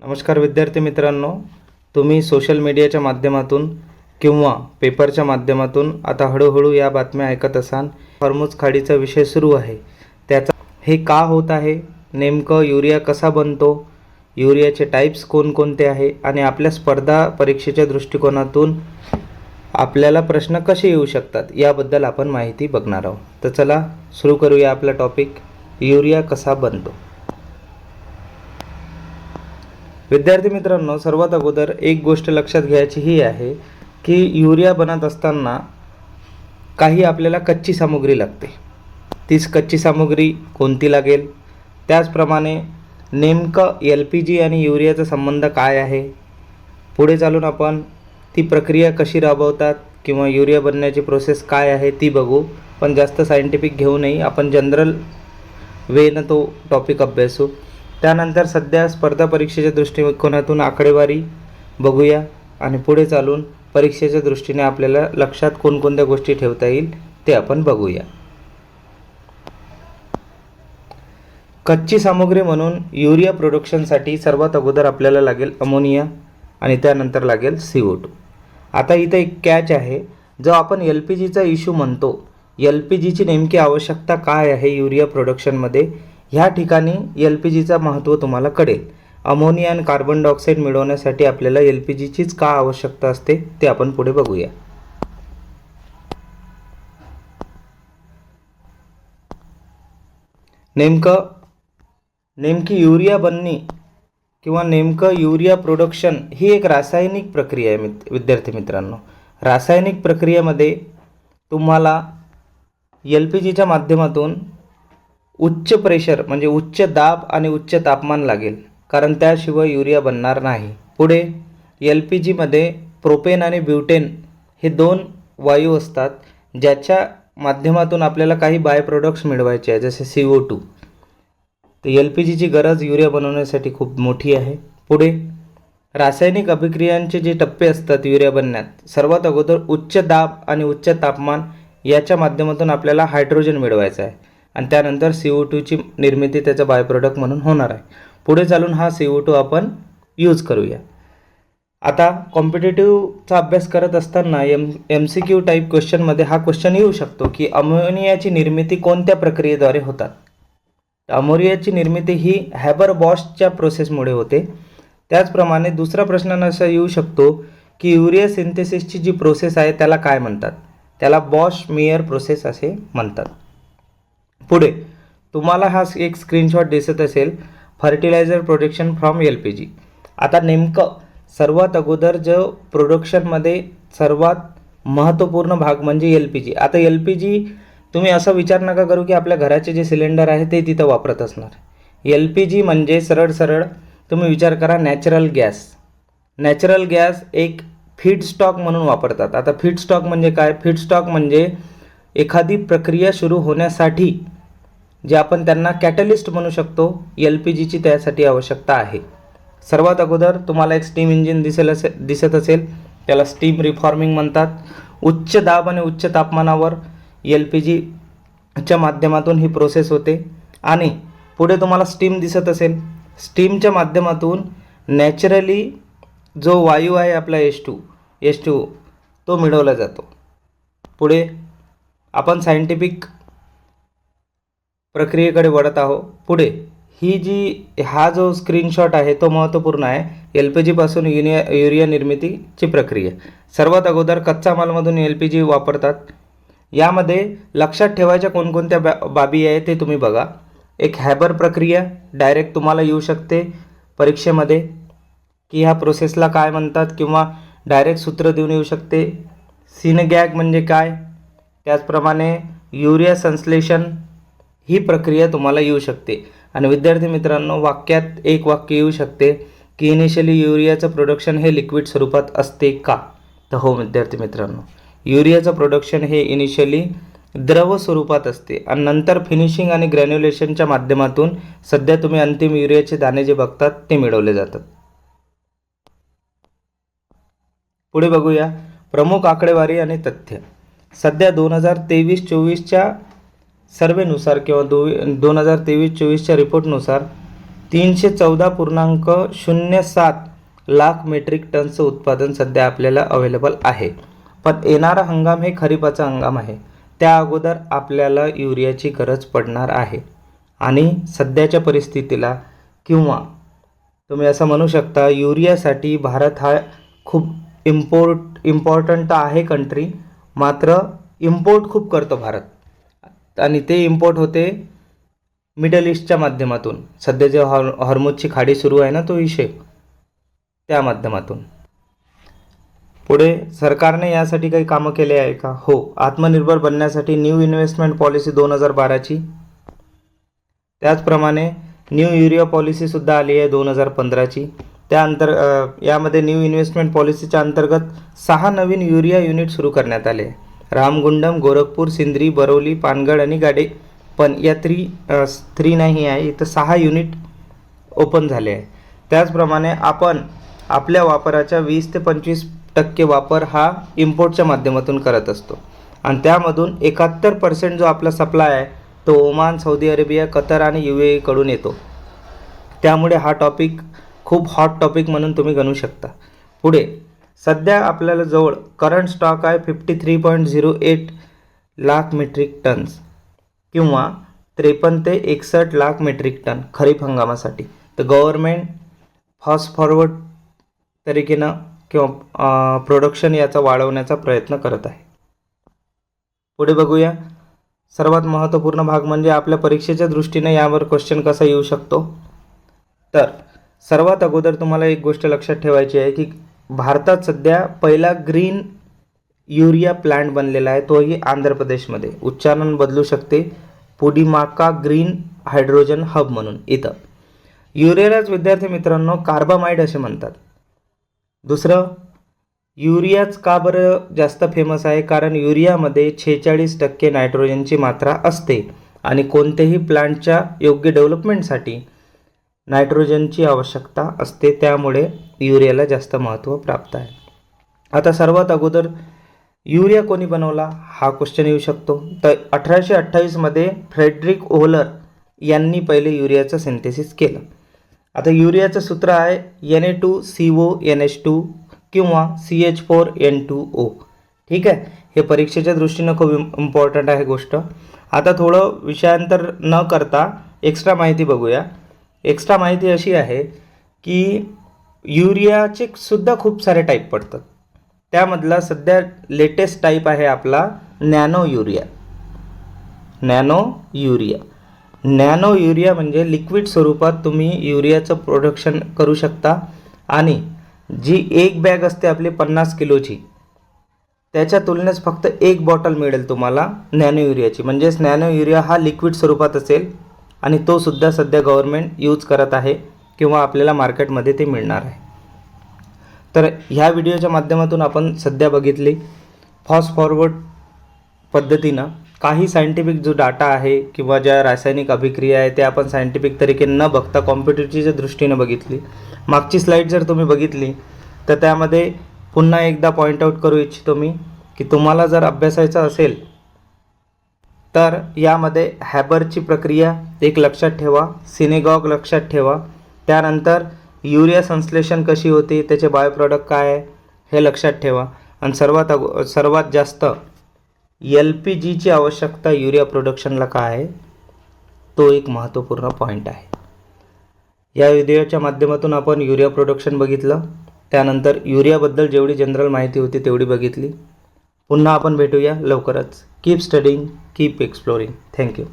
नमस्कार विद्यार्थी मित्रांनो, तुम्ही सोशल मीडियाच्या माध्यमातून किंवा पेपरच्या माध्यमातून आता हळूहळू या बातम्या ऐकत असाल. हॉर्मोज खाडीचा विषय सुरू आहे. त्याचा हे का होत आहे, नेमकं युरिया कसा बनतो, युरियाचे टाईप्स कोणकोणते आहे आणि आपल्या स्पर्धा परीक्षेच्या दृष्टिकोनातून आपल्याला प्रश्न कसे येऊ शकतात याबद्दल आपण माहिती बघणार आहोत. तर चला सुरू करूया आपला टॉपिक, युरिया कसा बनतो. विद्यार्थी मित्रांनो, सर्वात अगोदर एक गोष्ट लक्षात घ्यायची ही आहे की युरिया बनत असताना काही आपल्याला कच्ची सामुग्री लागते. तीच कच्ची सामुग्री कोणती लागेल, त्याचप्रमाणे नेमकं LPG आणि युरियाचा संबंध काय आहे, पुढे चालून आपण ती प्रक्रिया कशी राबवतात किंवा युरिया बनण्याची प्रोसेस काय आहे ती बघू. पण जास्त सायंटिफिक घेऊ नये, आपण जनरल वेनं तो टॉपिक अभ्यासू. त्यानंतर सध्या स्पर्धा परीक्षेच्या दृष्टिकोनातून आकडेवारी बघूया आणि पुढे चालून परीक्षेच्या दृष्टीने आपल्याला लक्षात कोणकोणत्या गोष्टी ठेवता येईल ते आपण बघूया. कच्ची सामग्री म्हणून युरिया प्रोडक्शनसाठी सर्वात अगोदर आपल्याला लागेल अमोनिया आणि त्यानंतर लागेल CO2. आता इथे एक कॅच आहे, जो आपण LPGचा इश्यू म्हणतो, LPGची नेमकी आवश्यकता काय आहे युरिया प्रोडक्शनमध्ये, ह्या ठिकाणी LPGचा महत्त्व तुम्हाला कळेल. अमोनिया आणि कार्बन डायऑक्साईड मिळवण्यासाठी आपल्याला LPGचीच का आवश्यकता असते ते आपण पुढे बघूया. नेमकी युरिया बनणे किंवा नेमकं युरिया प्रोडक्शन ही एक रासायनिक प्रक्रिया आहे विद्यार्थी मित्रांनो. रासायनिक प्रक्रियेमध्ये तुम्हाला LPGच्या माध्यमातून उच्च प्रेशर म्हणजे उच्च दाब आणि उच्च तापमान लागेल, कारण त्याशिवाय युरिया बनणार नाही. पुढे LPGमध्ये प्रोपेन आणि ब्युटेन हे दोन वायू असतात, ज्याच्या माध्यमातून आपल्याला काही बाय प्रोडक्ट्स मिळवायचे आहे, जसे CO2. तर LPGची गरज युरिया बनवण्यासाठी खूप मोठी आहे. पुढे रासायनिक अभिक्रियांचे जे टप्पे असतात युरिया बनण्यात, सर्वात अगोदर उच्च दाब आणि उच्च तापमान याच्या माध्यमातून आपल्याला हायड्रोजन मिळवायचा आहे आणि त्यानंतर CO2ची निर्मिती त्याचा बाय प्रोडक्ट म्हणून होणार आहे. पुढे चालून हा CO2 आपण यूज करूया. आता कॉम्पिटेटिव्हचा अभ्यास करत असताना MCQ टाईप क्वेश्चनमध्ये हा क्वेश्चन येऊ शकतो की अमोनियाची निर्मिती कोणत्या प्रक्रियेद्वारे होतात. अमोनियाची निर्मिती ही हॅबर-बॉशच्या प्रोसेसमुळे होते. त्याचप्रमाणे दुसरा प्रश्न असा येऊ शकतो की युरिया सिंथेसिसची जी प्रोसेस आहे त्याला काय म्हणतात, त्याला बॉश-मेयर प्रोसेस असे म्हणतात. पुढे तुम्हाला हा एक स्क्रीनशॉट दिसत असेल, फर्टिलायझर प्रोडक्शन फ्रॉम LPG. आता नेमकं सर्वात अगोदर जो प्रोडक्शनमध्ये सर्वात महत्त्वपूर्ण भाग म्हणजे LPG. आता LPG तुम्ही असा विचार नका करू की आपल्या घराचे जे सिलेंडर आहे ते तिथं वापरत असणार. LPG म्हणजे सरळ तुम्ही विचार करा, नॅचरल गॅस. नॅचरल गॅस एक फीडस्टॉक म्हणून वापरतात. आता फीडस्टॉक म्हणजे काय, फीडस्टॉक म्हणजे एखादी प्रक्रिया सुरू होण्यासाठी जे आपण त्यांना कॅटलिस्ट म्हणू शकतो, LPGची त्यासाठी आवश्यकता आहे. सर्वात अगोदर तुम्हाला एक स्टीम इंजिन दिसत असेल, त्याला स्टीम रिफॉर्मिंग म्हणतात. उच्च दाब आणि उच्च तापमानावर LPGच्या माध्यमातून ही प्रोसेस होते. आणि पुढे तुम्हाला स्टीम दिसत असेल, स्टीमच्या माध्यमातून नॅचरली जो वायू आहे आपला H2 तो मिळवला जातो. पुढे आपण सायंटिफिक प्रक्रियेकडे वळत आहोत. पुढे हा जो स्क्रीनशॉट आहे तो महत्त्वपूर्ण आहे. LPG पासून युरिया निर्मितीची प्रक्रिया. सर्वात अगोदर कच्चा मालमधून LPG वापरतात. यामध्ये लक्षात ठेवायच्या कोणकोणत्या बाबी आहे ते तुम्ही बघा. एक हॅबर प्रक्रिया डायरेक्ट तुम्हाला येऊ शकते परीक्षेमध्ये की ह्या प्रोसेसला काय म्हणतात, किंवा डायरेक्ट सूत्र देऊन येऊ शकते. सिनगॅग म्हणजे काय, त्याचप्रमाणे युरिया संश्लेषण ही प्रक्रिया तुम्हाला येऊ शकते. आणि विद्यार्थी मित्रांनो, वाक्यात एक वाक्य येऊ शकते की इनिशियली युरियाचं प्रोडक्शन हे लिक्विड स्वरूपात असते का. तर हो विद्यार्थी मित्रांनो, युरियाचं प्रोडक्शन हे इनिशियली द्रव स्वरूपात असते आणि नंतर फिनिशिंग आणि ग्रॅन्युलेशनच्या माध्यमातून सध्या तुम्ही अंतिम युरियाचे दाणे जे बघतात ते मिळवले जातात. पुढे बघूया प्रमुख आकडेवारी आणि तथ्य. सध्या 2023-24च्या सर्वेनुसार किंवा 2023-24च्या रिपोर्टनुसार 314.07 लाख मेट्रिक टनचं उत्पादन सध्या आपल्याला अवेलेबल आहे. पण येणारा हंगाम हे खरीपाचा हंगाम आहे. त्या अगोदर आपल्याला युरियाची गरज पडणार आहे. आणि सध्याच्या परिस्थितीला किंवा तुम्ही असं म्हणू शकता युरियासाठी भारत हा खूप इम्पॉर्टंट आहे कंट्री, मात्र इम्पोर्ट खूप करतो भारत. आणि ते इम्पोर्ट होते मिडल ईस्टच्या माध्यमातून. सध्या जे हॉर्मुझची खाडी सुरू आहे ना, तो विषय त्या माध्यमातून. पुढे सरकारने यासाठी काही कामं केले आहे का? हो, आत्मनिर्भर बनण्यासाठी न्यू इन्व्हेस्टमेंट पॉलिसी 2012ची, त्याचप्रमाणे न्यू युरिया पॉलिसीसुद्धा आली आहे 2015ची. यामध्ये न्यू इन्व्हेस्टमेंट पॉलिसीच्या अंतर्गत 6 नवीन युरिया युनिट सुरू करण्यात आले. रामगुंडम, गोरखपूर, सिंद्री, बरौली, पानगड आणि गाडे. पण या थ्री नाही आहे, इथं 6 युनिट ओपन झाले आहे. त्याचप्रमाणे आपण आपल्या वापराच्या 20 ते 25% वापर हा इम्पोर्टच्या माध्यमातून करत असतो. आणि त्यामधून 71% जो आपला सप्लाय आहे तो ओमान, सौदी अरेबिया, कतर आणि UAE कडून येतो. त्यामुळे हा टॉपिक खूप हॉट टॉपिक म्हणून तुम्ही गणू शकता. पुढे सध्या आपल्याला जवळ करंट स्टॉक आहे 53.08 लाख मेट्रिक टन्स किंवा 53 ते 61 लाख मेट्रिक टन खरीप हंगामासाठी. तर गव्हर्मेंट फास्ट फॉरवर्ड तरीकेनं किंवा प्रोडक्शन याचा वाढवण्याचा प्रयत्न करत आहे. पुढे बघूया. सर्वात महत्त्वपूर्ण भाग म्हणजे आपल्या परीक्षेच्या दृष्टीने यावर क्वेश्चन कसा येऊ शकतो. तर सर्वात अगोदर तुम्हाला एक गोष्ट लक्षात ठेवायची आहे की भारतात सध्या पहिला ग्रीन युरिया प्लांट बनलेला आहे, तोही आंध्र प्रदेशमध्ये. उच्चारण बदलू शकते, पुडिमाका ग्रीन हायड्रोजन हब म्हणून. इथं युरियालाच विद्यार्थी मित्रांनो कार्बामाइड असे म्हणतात. दुसरं, युरियाच का बरं जास्त फेमस आहे? कारण युरियामध्ये 46% नायट्रोजनची मात्रा असते आणि कोणत्याही प्लांटच्या योग्य डेव्हलपमेंटसाठी नायट्रोजनची आवश्यकता असते. त्यामुळे युरियाला जास्त महत्त्व प्राप्त आहे. आता सर्वात अगोदर युरिया कोणी बनवला हा क्वेश्चन येऊ शकतो. तर 1828मध्ये फ्रेडरिक ओहलर यांनी पहिले युरियाचं सिंथेसिस केलं. आता युरियाचं सूत्र आहे Na2CONH2 किंवा CH4N2O. ठीक आहे, हे परीक्षेच्या दृष्टीनं खूप इम्पॉर्टंट आहे गोष्ट. आता थोडं विषयांतर न करता एक्स्ट्रा माहिती बघूया. एक्स्ट्रा माहिती अशी आहे की युरियाचे सुद्धा खूप सारे टाईप पडतात. त्यामधला सध्या लेटेस्ट टाईप आहे आपला नॅनो युरिया. नॅनो युरिया म्हणजे लिक्विड स्वरूपात तुम्ही युरियाचं प्रोडक्शन करू शकता आणि जी एक बॅग असते आपली 50 किलोची, त्याच्या तुलनेत फक्त एक बॉटल मिळेल तुम्हाला नॅनो युरियाची. म्हणजेच नॅनो युरिया हा लिक्विड स्वरूपात असेल आणि तो सुद्धा सध्या गव्हर्मेंट यूज करत आहे किंवा आपल्याला मार्केटमध्ये ते मिळणार आहे. तर ह्या व्हिडिओच्या माध्यमातून आपण सध्या बघितली फास्ट फॉरवर्ड पद्धतीनं काही सायंटिफिक जो डाटा आहे किंवा ज्या रासायनिक अभिक्रिया आहे ते आपण सायंटिफिक तरीकेने न बघता कॉम्प्युटरच्या दृष्टीनं बघितली. मागची स्लाईड जर तुम्ही बघितली तर त्यामध्ये पुन्हा एकदा पॉईंट आऊट करू इच्छितो मी की तुम्हाला जर अभ्यासायचं असेल तर यामध्ये हॅबरची प्रक्रिया एक लक्षात ठेवा, सिनेगॉग लक्षात ठेवा, त्यानंतर युरिया संश्लेषण कशी होते, त्याचे बायो प्रॉडक्ट काय आहे हे लक्षात ठेवा. आणि सर्वात जास्त LPGची आवश्यकता युरिया प्रोडक्शनला काय आहे तो एक महत्त्वपूर्ण पॉईंट आहे. या व्हिडिओच्या माध्यमातून आपण युरिया प्रोडक्शन बघितलं, त्यानंतर युरियाबद्दल जेवढी जनरल माहिती होती तेवढी बघितली. पुन्हा आपण भेटूया लवकरच. Keep studying, keep exploring. Thank you.